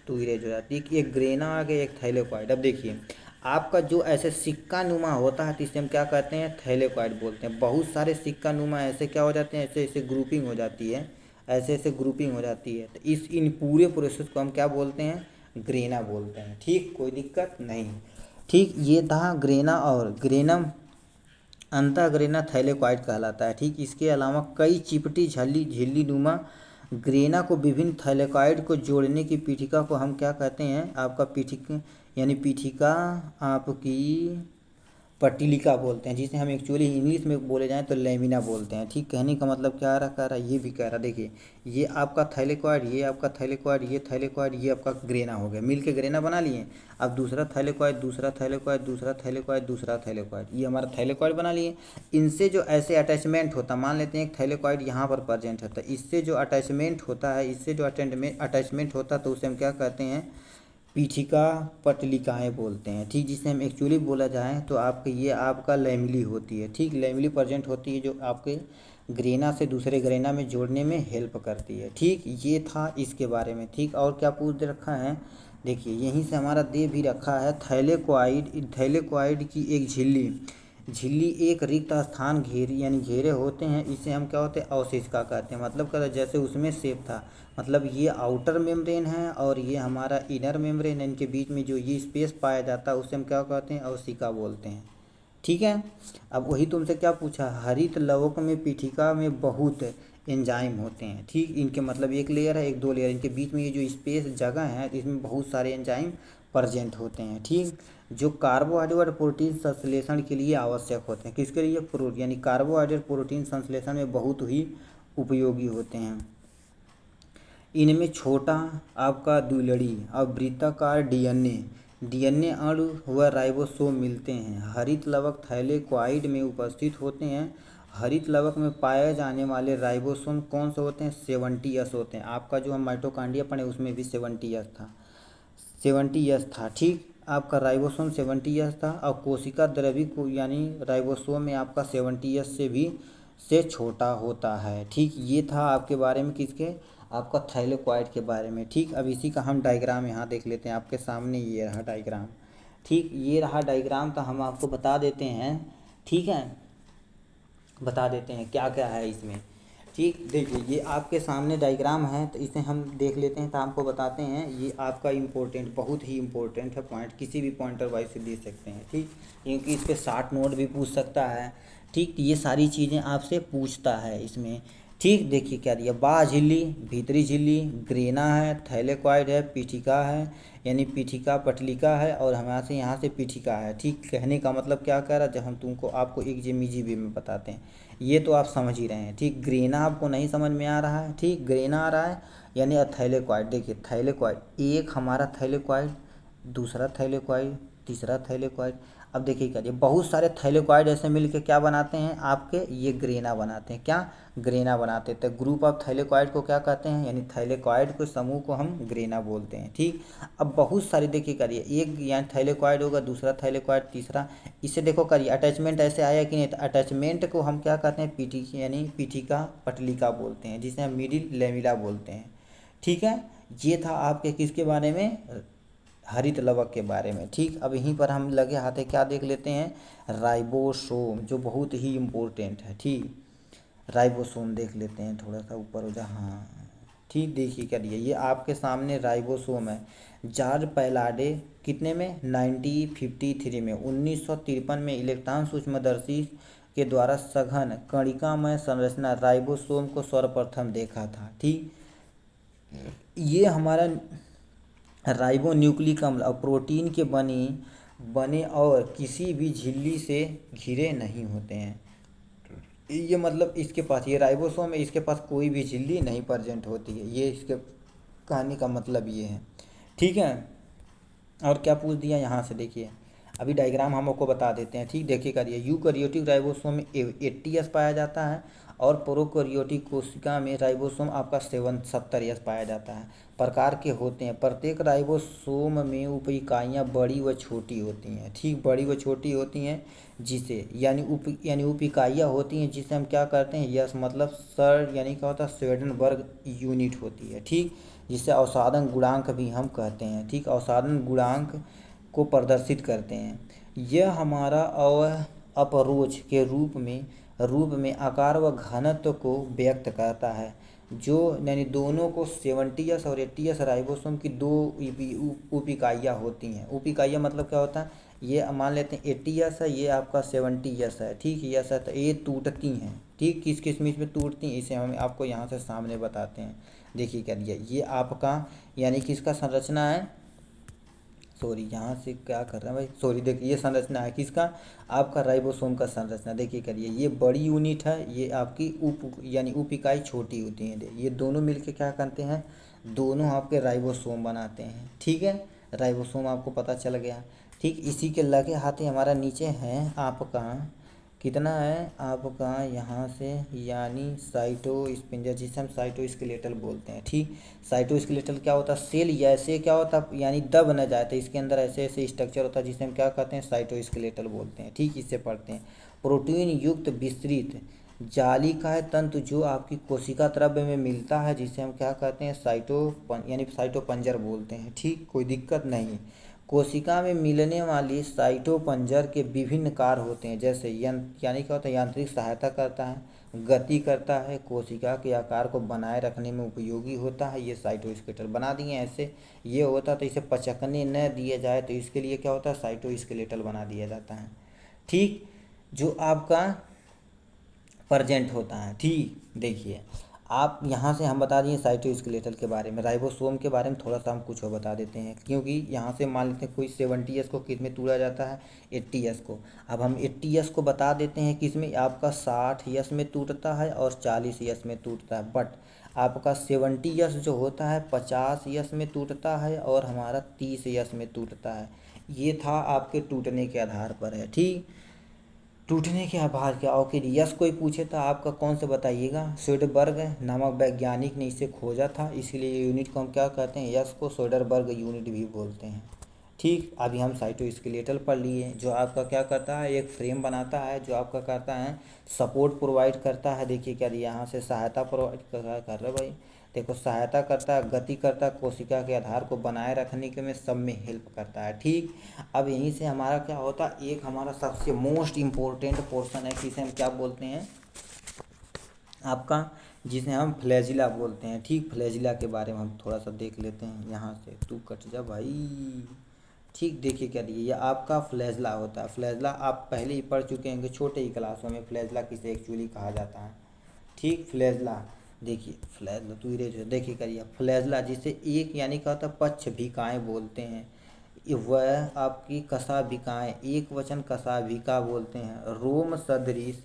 A: तो इरेज हो जाती है, एक ग्रेना आ गया, एक थैलेकॉइड। अब देखिए आपका जो ऐसे सिक्का नुमा होता है, तो इसे हम क्या कहते हैं, थैलेकॉइड बोलते हैं। बहुत सारे सिक्का नुमा ऐसे क्या हो जाते हैं, ऐसे ग्रुपिंग हो जाती है, ऐसे ग्रुपिंग हो जाती है। तो इन पूरे प्रोसेस को हम क्या बोलते हैं, ग्रेना बोलते हैं। ठीक, कोई दिक्कत नहीं। ठीक, ये था ग्रेना और ग्रेनम अंतःग्रेना थैलेकॉइड कहलाता है। ठीक, इसके अलावा कई चिपटी झिल्ली नुमा ग्रेना को विभिन्न थैलेकॉइड को जोड़ने की पीठिका को हम क्या कहते हैं, आपका पीठिका आपकी पट्टिलिका बोलते हैं, जिसे हम एक्चुअली इंग्लिश में बोले जाएं तो लेमिना बोलते हैं। ठीक, कहने का मतलब क्या कह रहा ये भी कह रहा, देखिए ये आपका थैलेकॉइड, ये आपका थैलेकॉइड, ये थैलेकॉइड, ये आपका ग्रेना हो गया, मिल के ग्रेना बना लिए। अब दूसरा थैलेकॉइड, दूसरा थैलेकॉइड, दूसरा थैलेकॉइड, दूसरा थैलेकॉइड, ये हमारा थैलेकॉइड बना लिए। इनसे जो ऐसे अटैचमेंट होता, मान लेते हैं एक थैलेकॉइड यहाँ पर प्रेजेंट होता है, इससे जो अटैचमेंट होता है, अटैचमेंट होता है, तो उसे हम क्या कहते हैं, पीठिका पटलिकाएँ बोलते हैं। ठीक, जिसे हम एक्चुअली बोला जाए तो आपका लैमिली होती है। ठीक, लैमिली प्रेजेंट होती है, जो आपके ग्रेना से दूसरे ग्रेना में जोड़ने में हेल्प करती है। ठीक, ये था इसके बारे में। ठीक, और क्या पूछ रखा है, देखिए यहीं से हमारा दे भी रखा है, थैलेकॉइड की एक झिल्ली एक रिक्त स्थान घेरे होते हैं, इसे हम क्या होते हैं, अवशिष्का कहते हैं। मतलब क्या, जैसे उसमें शेप था, मतलब ये आउटर मेम्ब्रेन है और ये हमारा इनर मेम्ब्रेन है, इनके बीच में जो ये स्पेस पाया जाता है, उसे हम क्या कहते हैं, अवशिका बोलते हैं। ठीक है, अब वही तुमसे क्या पूछा, हरित लवक में पीठिका में बहुत एंजाइम होते हैं। ठीक, इनके मतलब एक लेयर है, एक दो लेयर, इनके बीच में ये जो स्पेस जगह है, इसमें बहुत सारे एंजाइम प्रेजेंट होते हैं। ठीक, जो कार्बोहाइड्रेट प्रोटीन संश्लेषण के लिए आवश्यक होते हैं, किसके लिए, यानी कार्बोहाइड्रेट प्रोटीन संश्लेषण में बहुत ही उपयोगी होते हैं। इनमें छोटा आपका द्विलड़ी और वृत्ताकार डीएनए अणु व राइबोसोम मिलते हैं। हरित लवक थैलेकॉइड में उपस्थित होते हैं। हरित लवक में पाए जाने वाले राइबोसोम कौन से होते हैं, 70S होते हैं। आपका जो हम माइटोकॉन्ड्रिया पढ़े उसमें भी 70S था। ठीक, आपका राइबोसोम 70S था, और कोशिका द्रव्य को यानी राइबोसोम में आपका 70S से छोटा होता है। ठीक, ये था आपके बारे में, किसके, आपका थैलेकॉइड के बारे में। ठीक, अब इसी का हम डायग्राम यहाँ देख लेते हैं, आपके सामने ये रहा डायग्राम। ठीक, ये रहा डायग्राम, तो हम आपको बता देते हैं। ठीक है, बता देते हैं क्या क्या है इसमें। ठीक, देखिए ये आपके सामने डायग्राम है, तो इसे हम देख लेते हैं, तो आपको बताते हैं। ये आपका बहुत ही इम्पोर्टेंट है पॉइंट, किसी भी पॉइंटर वाइज से दे सकते हैं। ठीक, क्योंकि इस पर 60 नोट भी पूछ सकता है। ठीक, ये सारी चीज़ें आपसे पूछता है इसमें। ठीक, देखिए क्या दिया, बाह्य झिल्ली, भीतरी झिल्ली, ग्रेना है, थैलेकॉइड है, पीठिका है, यानी पीठिका पटलिका है, और हमारे से यहाँ से पीठिका है। ठीक, कहने का मतलब क्या कह रहा है, जब हम तुमको आपको एक जिमीजी वे में बताते हैं, ये तो आप समझ ही रहे हैं। ठीक, ग्रेना आपको नहीं समझ में आ रहा है। ठीक, ग्रेना आ रहा है यानी थैलेकॉइड। देखिए थैलेकॉइड, एक हमारा थैलेकॉइड, दूसरा थैलेकॉइड, तीसरा थैलेकॉइड। अब देखिए क्या, ये बहुत सारे थैलेकॉइड ऐसे मिलके क्या बनाते हैं आपके, ये ग्रेना बनाते हैं। क्या, ग्रेना बनाते हैं। तो ग्रुप ऑफ थैलेकॉइड को क्या कहते हैं, यानी थैलेकॉइड के समूह को हम ग्रेना बोलते हैं। ठीक, अब बहुत सारे देखिए करिए, एक यहाँ थैलेकॉइड होगा, दूसरा थैलेकॉइड, तीसरा, इसे देखो करिए अटैचमेंट ऐसे आया कि नहीं, तो अटैचमेंट को हम क्या कहते हैं, पीठी यानी पीठिका पटलिका बोलते हैं, जिसे हम मिडिल लेमिला बोलते हैं। ठीक है, ये था आपके किसके बारे में, हरित लवक के बारे में। ठीक, अब यहीं पर हम लगे हाथे क्या देख लेते हैं, राइबोसोम, जो बहुत ही इम्पोर्टेंट है। ठीक, राइबोसोम देख लेते हैं, थोड़ा सा ऊपर हो जा, हाँ। ठीक, देखिए क्या दिया, ये आपके सामने राइबोसोम है। जॉर्ज पैलाडे कितने में, 1953 में, 1953 में इलेक्ट्रॉन सूक्ष्मदर्शी के द्वारा सघन कणिकामय संरचना राइबोसोम को सर्वप्रथम देखा था। ठीक, ये हमारा राइबो न्यूक्लिक अम्ल और प्रोटीन के बने बने और किसी भी झिल्ली से घिरे नहीं होते हैं। ये मतलब इसके पास, ये राइबोसोम है, इसके पास कोई भी झिल्ली नहीं प्रेजेंट होती है। ये इसके कहानी का मतलब ये है। ठीक है, और क्या पूछ दिया यहाँ से, देखिए अभी डायग्राम हम आपको बता देते हैं। ठीक, देखिए करिए, यूकैरियोटिक राइबोसोम में 80S पाया जाता है, और प्रोकैरियोटिक कोशिका में राइबोसोम आपका 70S पाया जाता है। प्रकार के होते हैं, प्रत्येक राइबोसोम में उप इकाइयाँ बड़ी व छोटी होती हैं। ठीक, बड़ी व छोटी होती हैं, जिसे यानी उप इकाइयाँ होती हैं, जिसे हम क्या करते हैं, यस मतलब सर यानी क्या होता है, स्वेडनबर्ग यूनिट होती है। ठीक, जिसे अवसादन गुणांक भी हम कहते हैं। ठीक, अवसादन गुणांक को प्रदर्शित करते हैं। यह हमारा अपरोच के रूप में आकार व घनत्व को व्यक्त करता है, जो यानी दोनों को 70S और 80S राइबोसोम की दो उप इकाइयाँ होती हैं। उप इकाइयाँ मतलब क्या होता है, ये मान लेते हैं 80S है, ये आपका 70S है। ठीक, यस है, तो ये टूटती हैं। ठीक, किस किस बीच में टूटती हैं, इसे हम आपको यहाँ से सामने बताते हैं। देखिए क्या दिया, ये आपका यानी किसका संरचना है, सॉरी यहाँ से क्या कर रहे हैं भाई, सॉरी, देखिए ये संरचना है किसका, आपका राइबोसोम का संरचना। देखिए करिए, ये बड़ी यूनिट है, ये आपकी यानी उप इकाई छोटी होती है। ये दोनों मिलके क्या करते हैं, दोनों आपके राइबोसोम बनाते हैं। ठीक है, राइबोसोम आपको पता चल गया। ठीक, इसी के लगे हाथ ही हमारा नीचे है आपका, कितना है आपका यहाँ से, यानी साइटोस्पिंजर, जिसे हम साइटोस्केलेटल बोलते हैं। ठीक, साइटोस्केलेटल क्या होता है, सेल ऐसे क्या होता है, यानी दब न जाए, तो इसके अंदर ऐसे ऐसे स्ट्रक्चर होता है, जिसे हम क्या कहते हैं, साइटोस्केलेटल बोलते हैं। ठीक, इससे पढ़ते हैं, प्रोटीन युक्त विस्तृत जालिकाएं तंतु जो आपकी कोशिका द्रव्य में मिलता है, जिसे हम क्या कहते हैं, यानी साइटोपंजर बोलते हैं। ठीक, कोई दिक्कत नहीं। कोशिका में मिलने वाली साइटोपंजर के विभिन्न कार्य होते हैं, जैसे यानी क्या होता है, यांत्रिक सहायता करता है, गति करता है, कोशिका के आकार को बनाए रखने में उपयोगी होता है। ये साइटोस्केलेटल बना दिए ऐसे, ये होता तो इसे पचकने न दिया जाए, तो इसके लिए क्या होता है, साइटोस्केलेटल बना दिया जाता है। ठीक, जो आपका प्रजेंट होता है। ठीक, देखिए आप यहाँ से हम बता दिए साइटोस्केलेटल के बारे में, राइबोसोम के बारे में थोड़ा सा हम कुछ और बता देते हैं, क्योंकि यहाँ से मान लेते हैं कोई 70S को किस में तोड़ा जाता है, 80S को। अब हम 80S को बता देते हैं किस में, आपका 60S में टूटता है और 40S में टूटता है। बट आपका 70S जो होता है 50S में टूटता है, और हमारा 30S में टूटता है। ये था आपके टूटने के आधार पर है। ठीक, टूटने के आभार क्या, और फिर यश कोई पूछे तो आपका कौन से बताइएगा, सोडरबर्ग नामक वैज्ञानिक ने इसे खोजा था, इसीलिए यूनिट को हम क्या कहते हैं, यश को सोडरबर्ग यूनिट भी बोलते हैं। ठीक, अभी हम साइटोस्केलेटल पढ़ लिए, जो आपका क्या करता है, एक फ्रेम बनाता है, जो आपका करता है सपोर्ट प्रोवाइड करता है। देखिए क्या यहाँ से सहायता प्रोवाइड कर रहे भाई, देखो सहायता करता है, गति करता है, कोशिका के आधार को बनाए रखने के में सब में हेल्प करता है। ठीक, अब यहीं से हमारा क्या होता है, एक हमारा सबसे मोस्ट इम्पोर्टेंट पोर्शन है, जिसे हम क्या बोलते हैं आपका, जिसे हम फ्लैजिला बोलते हैं। ठीक, फ्लैजिला के बारे में हम थोड़ा सा देख लेते हैं, यहाँ से तू कट जा भाई। ठीक, देखिए क्या दिए, ये आपका फ्लैजिला होता है। फ्लैजिला आप पहले ही पढ़ चुके हैं कि छोटे ही क्लासों में फ्लैजिला किसे एक्चुअली कहा जाता है। ठीक। फ्लैजला, देखिए फ्लैजला तू ही जो देखिए करिए फ्लैजला, जिसे एक यानी क्या होता है पक्षभिकाएँ बोलते हैं। वह आपकी कशाभिकाएँ, एक वचन कशाभिका बोलते हैं। रोम सदृश,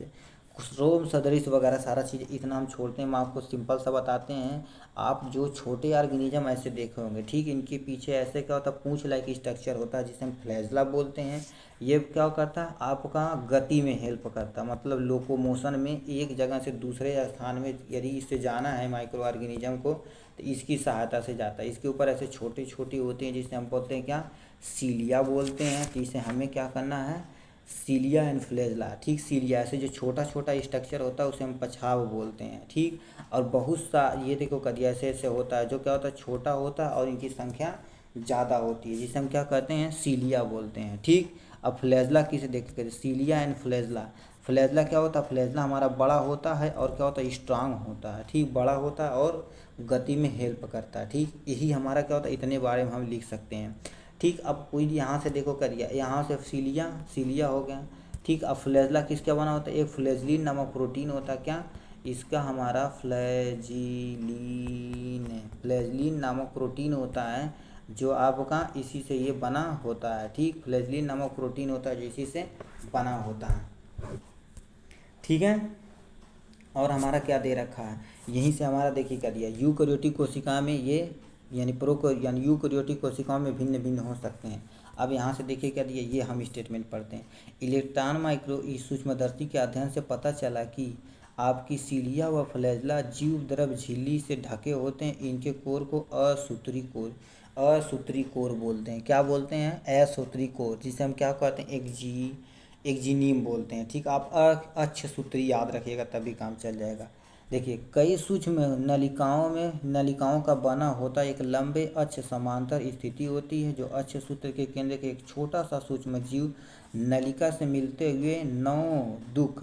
A: रोम सदृश वगैरह सारा चीज़ इतना हम छोड़ते हैं, हम आपको सिंपल सा बताते हैं। आप जो छोटे ऑर्गेनिज्म ऐसे देखे होंगे, ठीक, इनके पीछे ऐसे क्या होता है पूंछ लाइक स्ट्रक्चर होता है जिसे हम फ्लैजला बोलते हैं। ये क्या करता है आपका गति में हेल्प करता है, मतलब लोकोमोशन में, एक जगह से दूसरे स्थान में यदि इससे जाना है माइक्रो ऑर्गेनिज्म को तो इसकी सहायता से जाता है। इसके ऊपर ऐसे छोटी छोटी होती हैं जिसे हम बोलते हैं क्या, सीलिया बोलते हैं। तो इसे हमें क्या करना है, सीलिया एंड फ्लैजला, ठीक। सीलिया ऐसे जो छोटा छोटा स्ट्रक्चर होता है उसे हम पछाव बोलते हैं, ठीक। और बहुत सा ये देखो कदिया ऐसे ऐसे होता है जो क्या होता है छोटा होता है और इनकी संख्या ज़्यादा होती है जिसे हम क्या कहते हैं, सीलिया बोलते हैं, ठीक। अब फ्लैजला किसे देखते हैं, सीलिया एंड फ्लैजला। फ्लैजला क्या होता है, फ्लैजला हमारा बड़ा होता है और क्या होता है स्ट्रांग होता है, ठीक, बड़ा होता है और गति में हेल्प करता है, ठीक। यही हमारा क्या होता है, इतने बारे में हम लिख सकते हैं, ठीक। अब कोई यहाँ से देखो करिए, यहाँ से सीलिया, सीलिया हो गया, ठीक। अब फ्लैजला किसका बना होता है, एक फ्लैजलिन नामक प्रोटीन होता है, क्या इसका हमारा फ्लैजिलीन, फ्लैजलिन नामक प्रोटीन होता है जो आपका इसी से ये बना होता है, ठीक। फ्लैजलिन नामक प्रोटीन होता है जो इसी से बना होता है, ठीक है। और हमारा क्या दे रखा है, यहीं से हमारा देखिए क्या दिया, यूकैरियोटिक कोशिका में ये यानी यानी यूकैरियोटिक कोशिकाओं में भिन्न भिन्न हो सकते हैं। अब यहाँ से देखिए क्या दिया, ये हम स्टेटमेंट पढ़ते हैं। इलेक्ट्रॉन माइक्रो सूक्ष्मदर्शी के अध्ययन से पता चला कि आपकी सीलिया व फ्लैजला जीव द्रव झिल्ली से ढके होते हैं। इनके कोर को असूत्री कोर, असूत्री कोर बोलते हैं। क्या बोलते हैं, असूत्री कोर, जिसे हम क्या कहते हैं, एक्जीनियम बोलते हैं, ठीक। आप अच्छे सूत्री याद रखिएगा तभी काम चल जाएगा। देखिए कई सूक्ष्म नलिकाओं में नलिकाओं का बना होता एक लंबे अक्ष समांतर स्थिति होती है जो अक्ष सूत्र के केंद्र के एक छोटा सा सूक्ष्म जीव नलिका से मिलते हुए नौ दुख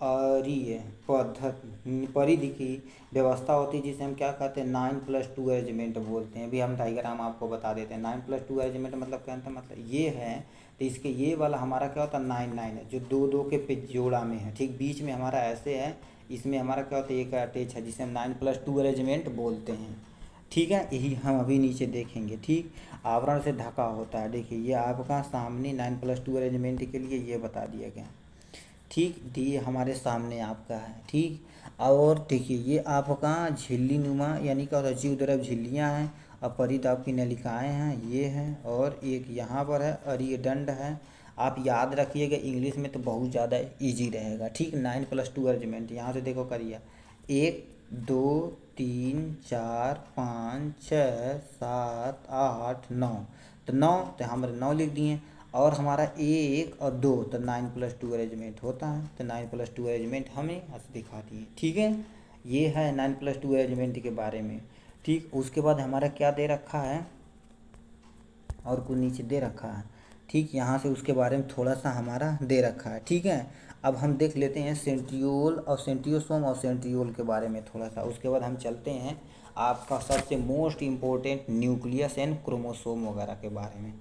A: अरीय परिधि की व्यवस्था होती है जिसे हम क्या कहते हैं 9+2 अरेंजमेंट बोलते हैं। अभी हम डायग्राम आपको बता देते हैं। 9+2 अरेंजमेंट मतलब क्या होता है, मतलब ये है तो इसके ये वाला हमारा क्या होता है 9 9 है जो दो दो के पे जोड़ा में है, ठीक। बीच में हमारा ऐसे है, इसमें हमारा क्या होता है एक अटैच है जिसे हम 9+2 अरेंजमेंट बोलते हैं, ठीक है। यही हम अभी नीचे देखेंगे, ठीक। आवरण से ढका होता है, देखिए ये आपका सामने 9+2 अरेंजमेंट के लिए ये बता दिया गया, ठीक। ये हमारे सामने आपका है, ठीक। और देखिए ये आपका झिल्ली नुमा यानी क्या होता है जीव द्रव झिल्लियाँ हैं, अपरित आपकी नलिकाएँ हैं, ये हैं, और एक यहाँ पर है अरियडंड है। आप याद रखिएगा, इंग्लिश में तो बहुत ज़्यादा इजी रहेगा, ठीक। 9+2 अरेंजमेंट यहाँ से देखो करिए, 1 2 3 4 5 6 7 8 9, तो 9 तो हमारे 9 लिख दिए। और हमारा 1 और 2 तो 9+2 अरेंजमेंट होता है, तो 9+2 अरेंजमेंट हमें दिखा दिए, ठीक है। ये है 9+2 अरेंजमेंट के बारे में, ठीक। उसके बाद हमारा क्या दे रखा है, और कुछ नीचे दे रखा है, ठीक। यहाँ से उसके बारे में थोड़ा सा हमारा दे रखा है, ठीक है। अब हम देख लेते हैं सेंट्रियोल और सेंट्रियोसोम और सेंट्रियोल के बारे में थोड़ा सा। उसके बाद हम चलते हैं आपका सबसे most important nucleus and chromosome वगैरह के बारे में,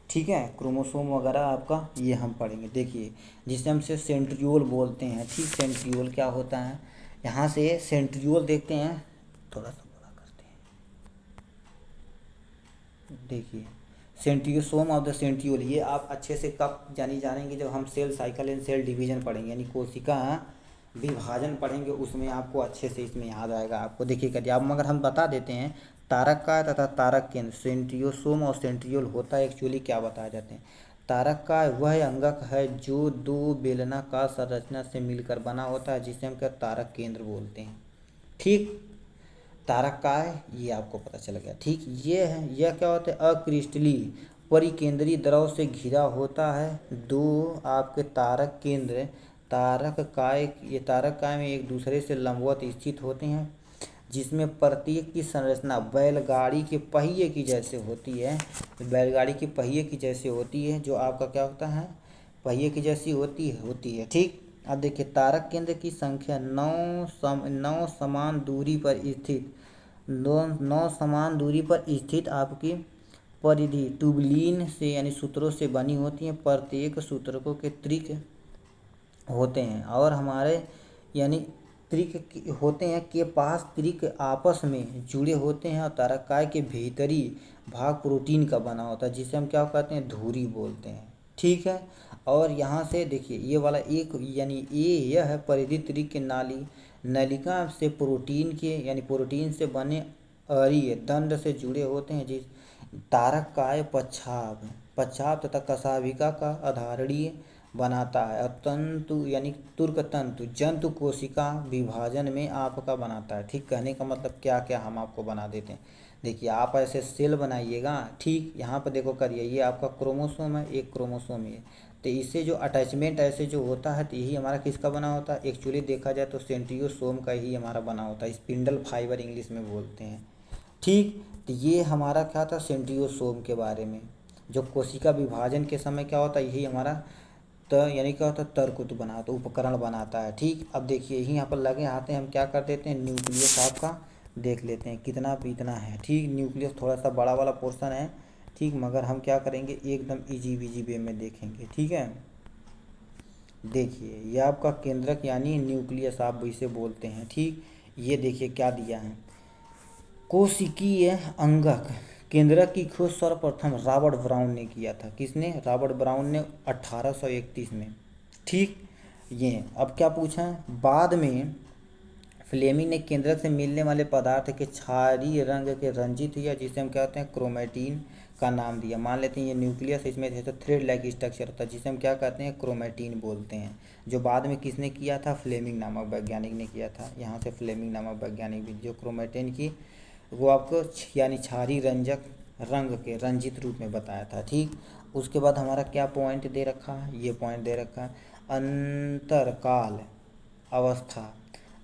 A: ठीक है। क्रोमोसोम वगैरह आपका ये हम पढ़ेंगे। देखिए जिसे हम से सेंट्रियोल बोलते हैं, ठीक। सेंट्रियोल क्या होता है, यहाँ से सेंट्रियोल देखते हैं, थोड़ा सा बड़ा करते हैं। देखिए सेंट्रियोसोम ऑफ द सेंट्रियोल, ये आप अच्छे से कब जानेंगे, जब हम cell cycle and cell division पढ़ेंगे, यानी कोशिका विभाजन पढ़ेंगे, उसमें आपको अच्छे से इसमें याद आएगा आपको। देखिए करिए अब मगर हम बता देते हैं, तारक का तथा तारक केंद्र सेंट्रियोसोम और सेंट्रियोल होता है एक्चुअली क्या बताए जाते हैं। तारक का वह अंगक है जो दो बेलनाकार संरचना से मिलकर बना होता है जिसे हम क्या तारक केंद्र बोलते हैं, ठीक। तारक का है ये आपको पता चल गया, ठीक। ये है, यह क्या होता है अक्रिस्टलीय परिकेंद्रीय द्रव से घिरा होता है। दो आपके तारक केंद्र तारक काय, ये तारक काय में एक दूसरे से लंबवत स्थित होते हैं जिसमें प्रत्येक की संरचना बैलगाड़ी के पहिए की जैसे होती है। बैलगाड़ी के पहिए की जैसे होती है, जो आपका क्या होता है पहिए की जैसी होती है, ठीक। अब देखिए तारक केंद्र की संख्या 9 समान दूरी पर स्थित, 9 समान दूरी पर स्थित आपकी परिधि ट्यूबलिन से यानी सूत्रों से बनी होती हैं। प्रत्येक सूत्रकों के त्रिक होते हैं और हमारे यानी त्रिक होते हैं के पास त्रिक आपस में जुड़े होते हैं और तारकाय के भीतरी भाग प्रोटीन का बना होता है, जिसे हम क्या कहते हैं, धुरी बोलते हैं। ठीक है। और यहाँ से देखिए ये वाला एक यानी यह है परिधि त्रिक के नलिका से प्रोटीन के यानी प्रोटीन से बने अरीय दंड से जुड़े होते हैं, जिस तारकाय पच्छाव तथा कशाभिका का आधारणीय बनाता है, और तंतु यानी तुर्क तंतु जंतु कोशिका विभाजन में आपका बनाता है। ठीक, कहने का मतलब क्या क्या हम आपको बना देते हैं। देखिए आप ऐसे सेल बनाइएगा, ठीक, यहाँ पर देखो करिए, ये आपका क्रोमोसोम है, एक क्रोमोसोम है, तो इससे जो अटैचमेंट ऐसे जो होता है तो यही हमारा किसका बना होता है, एक्चुअली देखा जाए तो सेंट्रियोसोम का ही हमारा बना होता है, स्पिंडल फाइबर इंग्लिश में बोलते हैं। ठीक, तो ये हमारा क्या था सेंट्रियोसोम के बारे में, जो कोशिका विभाजन के समय क्या होता है, यही हमारा यानी क्या होता है तरकुत बनाता, उपकरण बनाता है। ठीक, अब देखिए यही यहाँ पर लगे आते हैं, हम क्या कर देते हैं, न्यूक्लियस आपका देख लेते हैं कितना इतना है। ठीक, न्यूक्लियस थोड़ा सा बड़ा वाला पोर्शन है। ठीक, मगर हम क्या करेंगे एकदम इजी विजी वे में देखेंगे। ठीक है, देखिए ये आपका केंद्रक यानी न्यूक्लियस आप इसे बोलते हैं। ठीक, ये देखिए क्या दिया है, कोशिकीय अंगक केंद्रक की खोज सर्वप्रथम रॉबर्ट ब्राउन ने किया था। किसने, रॉबर्ट ब्राउन ने 1831 में। ठीक, ये अब क्या पूछा है, बाद में फ्लेमिंग ने केंद्रक से मिलने वाले पदार्थ के क्षारीय रंग के रंजित हुआ, जिसे हम कहते हैं क्रोमेटिन का नाम दिया। मान लेते हैं ये न्यूक्लियस, इसमें जैसे थ्रेड लाइक स्ट्रक्चर होता है, जिसे हम क्या कहते हैं, क्रोमेटिन बोलते हैं, जो बाद में किसने किया था, फ्लेमिंग नामक वैज्ञानिक ने किया था। यहाँ से फ्लेमिंग नामक वैज्ञानिक भी, जो क्रोमेटिन की वो आपको यानी क्षारीय रंजक रंग के रंजित रूप में बताया था। ठीक, उसके बाद हमारा क्या पॉइंट दे रखा है, ये पॉइंट दे रखा है, अंतरकाल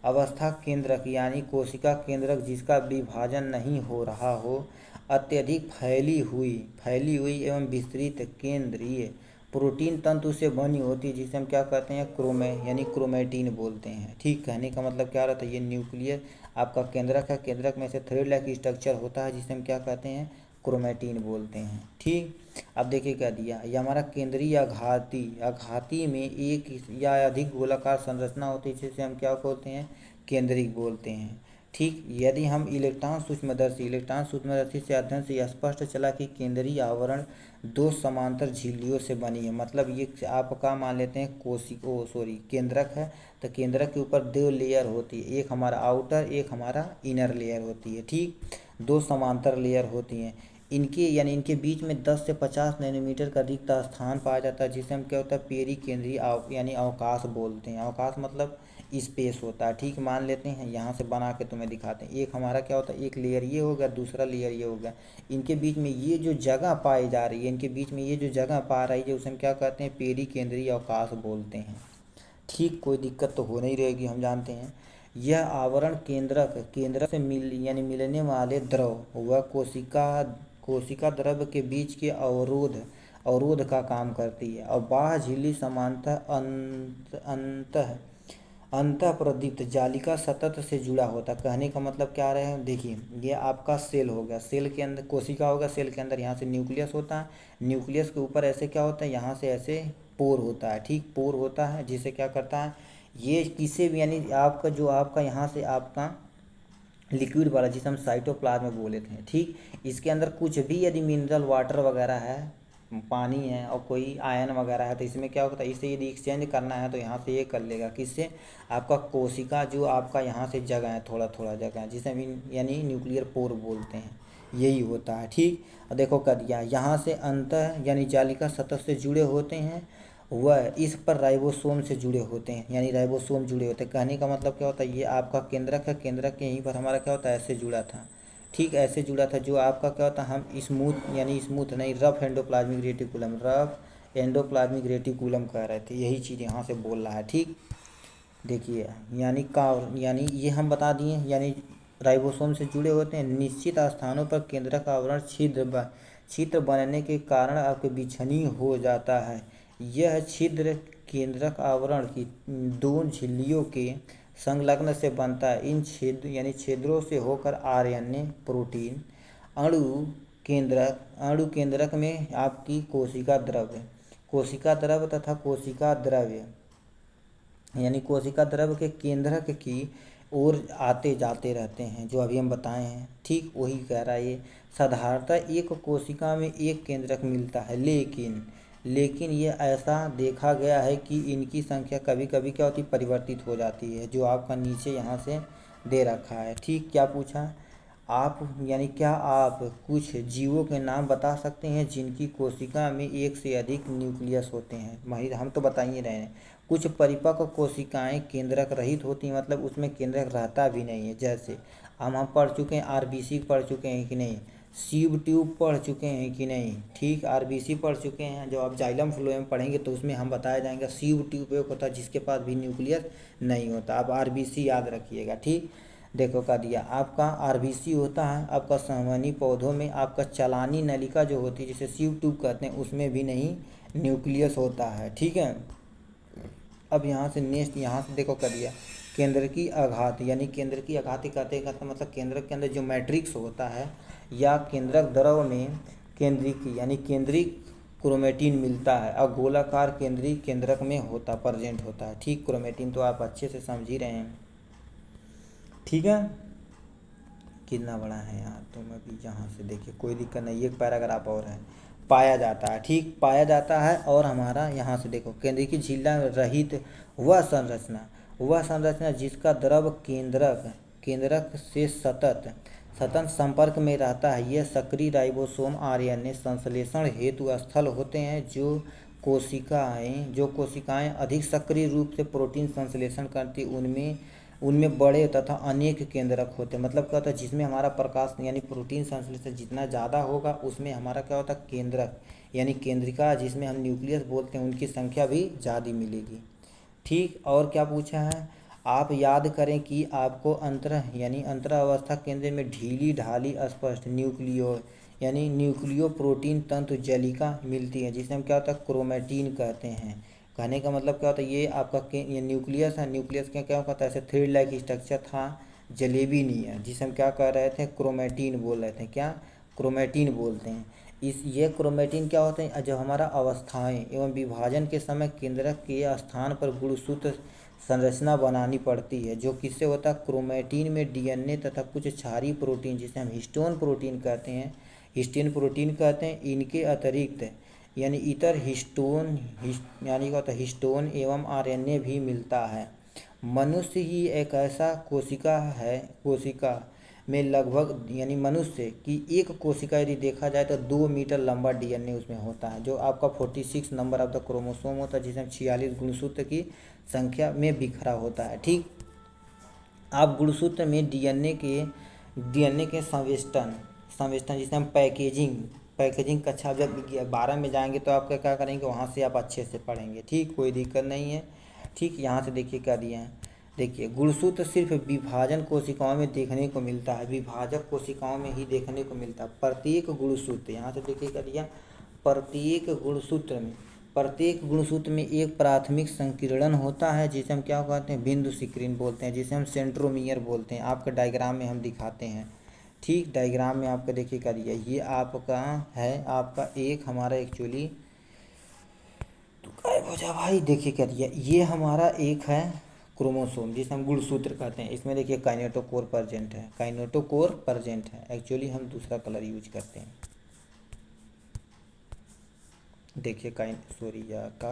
A: अवस्था केंद्रक यानी कोशिका केंद्रक जिसका विभाजन नहीं हो रहा हो, अत्यधिक फैली हुई एवं विस्तृत केंद्रीय प्रोटीन तंतु से बनी होती है, जिसे हम क्या कहते हैं, यानी क्रोमेटिन बोलते हैं। ठीक, कहने का मतलब क्या रहता है, ये न्यूक्लियस आपका केंद्रक है, केंद्रक में से थ्रेड लाइक स्ट्रक्चर होता है, जिसे हम क्या कहते हैं, क्रोमेटिन बोलते हैं। ठीक, अब देखिए क्या दिया, ये हमारा केंद्रीय आघाती में एक या अधिक गोलाकार संरचना होती है, जिसे हम क्या बोलते हैं, केंद्रिक बोलते हैं। ठीक, यदि हम इलेक्ट्रॉन सूक्ष्मदर्शी से अध्ययन से यह स्पष्ट चला कि केंद्रीय आवरण दो समांतर झिल्लियों से बनी है, मतलब ये आपका मान लेते हैं केंद्रक है, तो केंद्रक के ऊपर दो लेयर होती है, एक हमारा आउटर एक हमारा इनर लेयर होती है। ठीक, दो समांतर लेयर होती हैं, इनके यानी इनके बीच में 10 से 50 नैनोमीटर का अधिक स्थान पाया जाता है, जिसे हम क्या होता है, पेरी केंद्रीय यानी अवकाश बोलते हैं। अवकाश मतलब स्पेस होता है। ठीक, मान लेते हैं यहाँ से बना के तुम्हें दिखाते हैं, एक हमारा क्या होता है, एक लेयर ये हो गया, दूसरा लेयर ये हो गया, इनके बीच में ये जो जगह पाई जा रही है, इनके बीच में ये जो जगह पा रही है, उसे हम क्या कहते हैं, पेरी केंद्रीय अवकाश बोलते हैं। ठीक, कोई दिक्कत तो हो नहीं रहेगी, हम जानते हैं। यह आवरण केंद्रक से यानी मिलने वाले द्रव वह कोशिका द्रव के बीच के अवरोध का काम करती है, और बाह्य झिल्ली समानतः अंत प्रदीप्त जालिका सतत से जुड़ा होता। कहने का मतलब क्या रहे हैं, देखिए ये आपका सेल हो गया, सेल के अंदर कोशिका होगा, सेल के अंदर यहाँ से न्यूक्लियस होता है, न्यूक्लियस के ऊपर ऐसे क्या होता है, यहाँ से ऐसे पोर होता है। ठीक, पोर होता है, जिसे क्या करता है, ये किसी भी यानी आपका यहाँ से आपका लिक्विड वाला, जिसे हम साइटोप्लाज्म में बोले थे। ठीक, इसके अंदर कुछ भी यदि मिनरल वाटर वगैरह है, पानी है और कोई आयन वगैरह है, तो इसमें क्या होता है, इसे यदि एक्सचेंज करना है तो यहाँ से ये कर लेगा, किससे, आपका कोशिका जो आपका यहाँ से जगह है, थोड़ा थोड़ा जगह है, जिसे हम यानी न्यूक्लियर पोर बोलते हैं, यही होता है। ठीक, देखो कर दिया, यहाँ से अंतः यानी जालिका सतह से जुड़े होते हैं, वह इस पर राइबोसोम से जुड़े होते हैं, यानी राइबोसोम जुड़े होते हैं। कहने का मतलब क्या होता है, ये आपका केंद्रक है, केंद्रक के यहीं पर हमारा क्या होता है, ऐसे जुड़ा था। ठीक, ऐसे जुड़ा था, जो आपका क्या होता है, हम स्मूथ नहीं, रफ एंडोप्लाज्मिक रेटिकुलम कह रहे थे, यही चीज़ यहाँ से बोल रहा है। ठीक, देखिए यानी ये हम बता दिए, यानी राइबोसोम से जुड़े होते हैं, निश्चित स्थानों पर केंद्रक आवरण छिद्र बनने के कारण आपके बिछनी हो जाता है। यह छिद्र केंद्रक आवरण की दो झिल्लियों के संलग्न से बनता है। इन छिद्रों से होकर आरएनए प्रोटीन अणु केंद्रक में आपकी कोशिका द्रव्य तथा कोशिका द्रव्य यानी कोशिका द्रव के केंद्रक की ओर आते जाते रहते हैं, जो अभी हम बताए हैं। ठीक वही कह रहा है ये। साधारणतः एक कोशिका में एक केंद्रक मिलता है, लेकिन ये ऐसा देखा गया है कि इनकी संख्या कभी कभी क्या होती परिवर्तित हो जाती है, जो आपका नीचे यहाँ से दे रखा है। ठीक, क्या पूछा आप, यानी क्या आप कुछ जीवों के नाम बता सकते हैं जिनकी कोशिका में एक से अधिक न्यूक्लियस होते हैं? माहिर हम तो बता ही रहे हैं। कुछ परिपक्व कोशिकाएं केंद्रक रहित होती हैं, मतलब उसमें केंद्रक रहता भी नहीं है। जैसे हम पढ़ चुके हैं, आरबीसी पढ़ चुके हैं कि नहीं, सीब ट्यूब पढ़ चुके हैं कि नहीं। ठीक, आरबीसी पढ़ चुके हैं। जो आप जाइलम फ्लोएम पढ़ेंगे तो उसमें हम बताया जाएंगे सीब ट्यूब एक होता है जिसके पास भी न्यूक्लियस नहीं होता। आप आरबीसी याद रखिएगा। ठीक, देखो का दिया आपका आरबीसी होता है आपका संवहनी पौधों में, आपका चलानी नलिका जो होती है जिसे सीव ट्यूब कहते हैं, उसमें भी नहीं न्यूक्लियस होता है। ठीक है, अब यहाँ से नेक्स्ट यहाँ से देखो कर दिया केंद्र की आघात, यानी केंद्र की आघात कहते कहते मतलब केंद्रक के अंदर जो मैट्रिक्स होता है या केंद्रक द्रव में केंद्रिक यानी केंद्रिक क्रोमेटिन मिलता है और गोलाकार केंद्रीय केंद्रक में होता प्रेजेंट होता है। ठीक, क्रोमेटिन तो आप अच्छे से समझ ही रहे हैं। ठीक है, कितना बड़ा है यार, तुम अभी यहाँ से देखिए कोई दिक्कत नहीं, एक पैराग्राफ और है। पाया जाता है, ठीक, पाया जाता है। और हमारा यहाँ से देखो केंद्रीय की झिल्ला रहित वह संरचना जिसका द्रव केंद्रक से सतत संपर्क में रहता है, यह सक्रिय राइबोसोम आरएनए संश्लेषण हेतु स्थल होते हैं। जो कोशिकाएं अधिक सक्रिय रूप से प्रोटीन संश्लेषण करती उनमें बड़े तथा अनेक केंद्रक होते हैं। मतलब क्या होता है, जिसमें हमारा प्रकाश यानी प्रोटीन संश्लेषण जितना ज़्यादा होगा उसमें हमारा क्या होता है केंद्रक यानी केंद्रिका जिसमें हम न्यूक्लियस बोलते हैं उनकी संख्या भी ज़्यादा मिलेगी। ठीक, और क्या पूछा है, आप याद करें कि आपको अंतरावस्था केंद्र में ढीली ढाली स्पष्ट न्यूक्लियो प्रोटीन तंतु जलिका मिलती है, जिसे हम क्या होता है क्रोमेटिन कहते हैं। कहने का मतलब क्या होता है, ये आपका ये न्यूक्लियस है, न्यूक्लियस का क्या होता है ऐसे थ्रेड लाइक स्ट्रक्चर था, जलेबी नहीं है, जिसे हम क्या कह रहे थे क्रोमेटिन बोल रहे थे। क्या क्रोमेटिन बोलते हैं ये क्रोमेटिन क्या होते हैं, जो हमारा अवस्थाएं एवं विभाजन के समय केंद्रक के स्थान पर गुणसूत्र संरचना बनानी पड़ती है, जो किससे होता है क्रोमेटिन में डीएनए तथा कुछ क्षारीय प्रोटीन जिसे हम हिस्टोन प्रोटीन कहते हैं, इनके अतिरिक्त यानी इतर हिस्टोन एवं आरएनए भी मिलता है। मनुष्य ही एक ऐसा कोशिका में लगभग यानी मनुष्य की एक कोशिका यदि देखा जाए तो 2 मीटर लंबा डीएनए उसमें होता है, जो आपका 46 नंबर ऑफ द क्रोमोसोम होता है, जिसमें 46 गुणसूत्र की संख्या में बिखरा होता है। ठीक, आप गुणसूत्र में डीएनए के संवेष्टन जिसे हम पैकेजिंग कक्षा जब 12 में जाएंगे तो आप क्या करेंगे वहाँ से आप अच्छे से पढ़ेंगे। ठीक, कोई दिक्कत नहीं है। ठीक, यहाँ से देखिए क्या दिया है, देखिए गुणसूत्र सिर्फ विभाजन कोशिकाओं में देखने को मिलता है, विभाजक कोशिकाओं में ही देखने को मिलता है। प्रत्येक गुणसूत्र यहाँ से देखिए क्या दिया, प्रत्येक गुणसूत्र में एक प्राथमिक संकीर्णन होता है जिसे हम क्या कहते हैं बिंदु सिक्रीन बोलते हैं, जिसे हम सेंट्रोमियर बोलते हैं। आपका डायग्राम में हम दिखाते हैं। ठीक, डायग्राम में आपका देखिए क्या दिया, ये आपका है आपका एक हमारा एक्चुअली तो गायब हो जा भाई, देखिए क्या दिया, ये हमारा एक है क्रोमोसोम जिसे हम गुणसूत्र कहते हैं। इसमें देखिए काइनेटोकोर प्रेजेंट है। एक्चुअली हम दूसरा कलर यूज करते हैं। देखिए क्या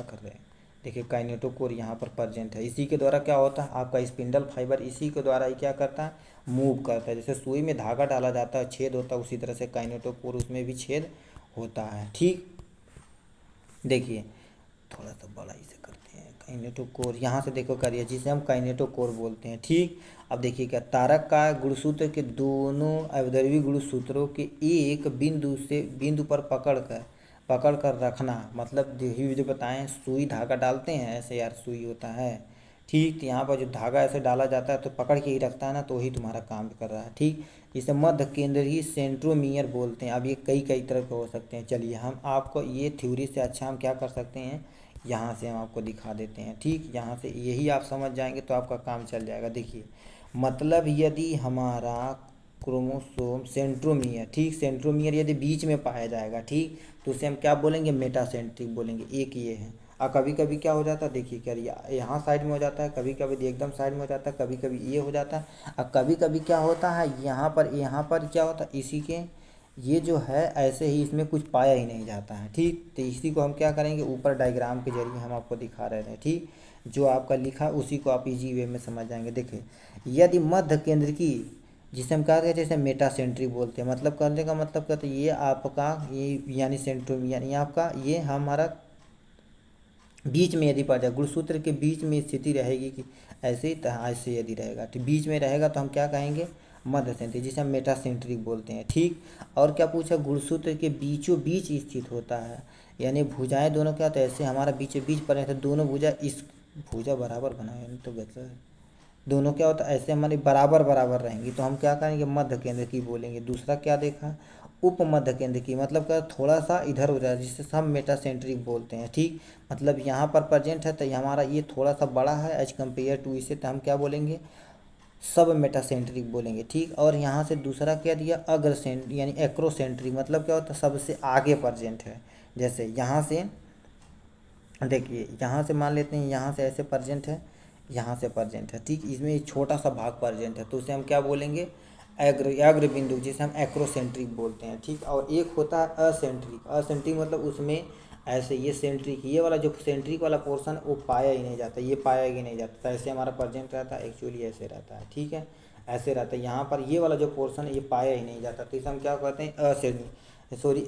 A: कर रहे हैं, देखिए काइनेटोकोर यहाँ पर प्रेजेंट है। इसी के द्वारा क्या होता है आपका स्पिंडल फाइबर इसी के द्वारा ही क्या करता है मूव करता है। जैसे सुई में धागा डाला जाता है छेद होता है, उसी तरह से काइनेटोकोर उसमें भी छेद होता है। ठीक, देखिए थोड़ा सा बड़ा इसे करते हैं काइनेटोकोर, यहाँ से देखो करिए जिसे हम काइनेटोकोर बोलते हैं। ठीक, अब देखिए क्या तारक का गुणसूत्र के दोनों अवधर्वी गुणसूत्रों के एक बिंदु पर पकड़ कर रखना, मतलब देखिए जो बताएं सुई धागा डालते हैं ऐसे यार सुई होता है। ठीक, तो यहाँ पर जो धागा ऐसे डाला जाता है तो पकड़ के ही रखता है ना, तो वही तुम्हारा काम कर रहा है। ठीक, इसे मध्य केंद्रीय सेंट्रोमियर बोलते हैं। अब ये कई तरह के हो सकते हैं। चलिए हम आपको ये थ्योरी से अच्छा हम क्या कर सकते हैं, यहाँ से हम आपको दिखा देते हैं। ठीक, यहाँ से यही आप समझ जाएंगे तो आपका काम चल जाएगा। देखिए मतलब यदि हमारा क्रोमोसोम सेंट्रोमियर, ठीक, सेंट्रोमियर यदि बीच में पाया जाएगा, ठीक, तो उसे हम क्या बोलेंगे मेटासेंट्रिक बोलेंगे। एक ये है, और कभी कभी क्या हो जाता है, देखिए क्या यहाँ साइड में हो जाता है, कभी कभी एकदम साइड में हो जाता है, कभी कभी ये हो जाता है, और कभी कभी क्या होता है यहाँ पर क्या होता है, इसी के ये जो है ऐसे ही इसमें कुछ पाया ही नहीं जाता है। ठीक, तो इसी को हम क्या करेंगे, ऊपर डायग्राम के जरिए हम आपको दिखा रहे हैं। ठीक, जो आपका लिखा उसी को आप इजी वे में समझ जाएंगे। देखिए, यदि मध्य केंद्र की, जिसे हम कहते हैं जैसे मेटासेंट्रिक बोलते हैं, मतलब करने का मतलब कहते हैं ये आपका ये यानी सेंट्रोम यानी आपका ये हमारा बीच में यदि पड़ जाए, गुणसूत्र के बीच में स्थिति रहेगी कि ऐसे ऐसे यदि रहेगा, तो बीच में रहेगा तो हम क्या कहेंगे, मध्य सेंट्रिक, जिसे हम मेटासेंट्रिक बोलते हैं। ठीक, और क्या पूछा, गुणसूत्र के बीचों बीच स्थित होता है, यानी भुजाएं दोनों क्या, तो ऐसे हमारा बीचों बीच पर रहता है, दोनों भुजा इस भुजा बराबर बनाए नहीं तो बेहतर है, दोनों क्या होता है ऐसे हमारे बराबर बराबर रहेंगी, तो हम क्या करेंगे, मध्य केंद्र की बोलेंगे। दूसरा क्या देखा, उप मध्य केंद्र की, मतलब क्या थोड़ा सा इधर हो जाए, जिसे हम मेटासेंट्रिक बोलते हैं। ठीक, मतलब यहाँ पर प्रेजेंट है तो ये हमारा ये थोड़ा सा बड़ा है एज कम्पेयर टू इसे, तो हम क्या बोलेंगे, सब मेटासेंट्रिक बोलेंगे। ठीक, और यहाँ से दूसरा क्या दिया, अग्रसेंट यानी एक्रोसेंट्रिक, मतलब क्या होता है सबसे आगे प्रेजेंट है। जैसे यहाँ से देखिए, यहाँ से मान लेते हैं, यहाँ से ऐसे प्रेजेंट है, यहाँ से प्रेजेंट है। ठीक, इसमें एक छोटा सा भाग प्रेजेंट है, तो उसे हम क्या बोलेंगे, अग्र बिंदु, जिसे हम एक्रोसेंट्रिक बोलते हैं। ठीक, और एक होता है असेंट्रिक, असेंट्रिक मतलब उसमें ऐसे ये सेंट्रिक, ये वाला जो सेंट्रिक वाला पोर्शन वो पाया ही नहीं जाता, ये पाया ही नहीं जाता, तो ऐसे हमारा प्रेजेंट रहता है, एक्चुअली ऐसे रहता है। ठीक है, ऐसे रहता है, यहाँ पर ये वाला जो पोर्शन है ये पाया ही नहीं जाता, तो इसे हम क्या कहते हैं, सॉरी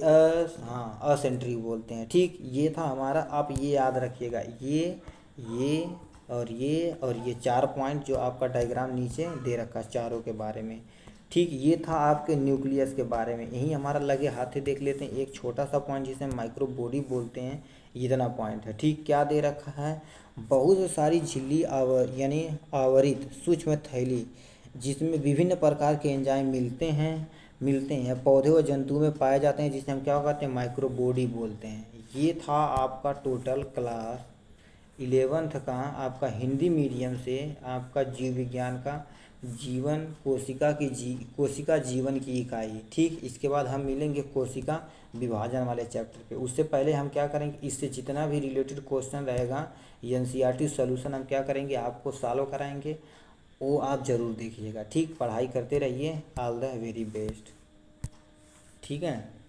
A: हाँ असेंट्रिक बोलते हैं। ठीक, ये था हमारा, आप ये याद रखिएगा, ये और ये 4 पॉइंट जो आपका डायग्राम नीचे दे रखा है चारों के बारे में। ठीक, ये था आपके न्यूक्लियस के बारे में। यही हमारा लगे हाथे देख लेते हैं एक छोटा सा पॉइंट जिसे माइक्रो बॉडी बोलते हैं, इतना पॉइंट है। ठीक, क्या दे रखा है, बहुत सारी झिल्ली यानी आवरित सूक्ष्म थैली, जिसमें विभिन्न प्रकार के एंजाइम मिलते हैं, पौधे और जंतु में पाए जाते हैं, जिसे हम क्या कहते हैं, माइक्रो बॉडी बोलते हैं। ये था आपका टोटल क्लास 11th का आपका हिंदी मीडियम से आपका जीव विज्ञान का जीवन, कोशिका जीवन की इकाई। ठीक, इसके बाद हम मिलेंगे कोशिका विभाजन वाले चैप्टर पे। उससे पहले हम क्या करेंगे, इससे जितना भी रिलेटेड क्वेश्चन रहेगा एनसीईआरटी सॉल्यूशन हम क्या करेंगे, आपको सॉल्व कराएंगे, वो आप ज़रूर देखिएगा। ठीक, पढ़ाई करते रहिए, ऑल द वेरी बेस्ट। ठीक है।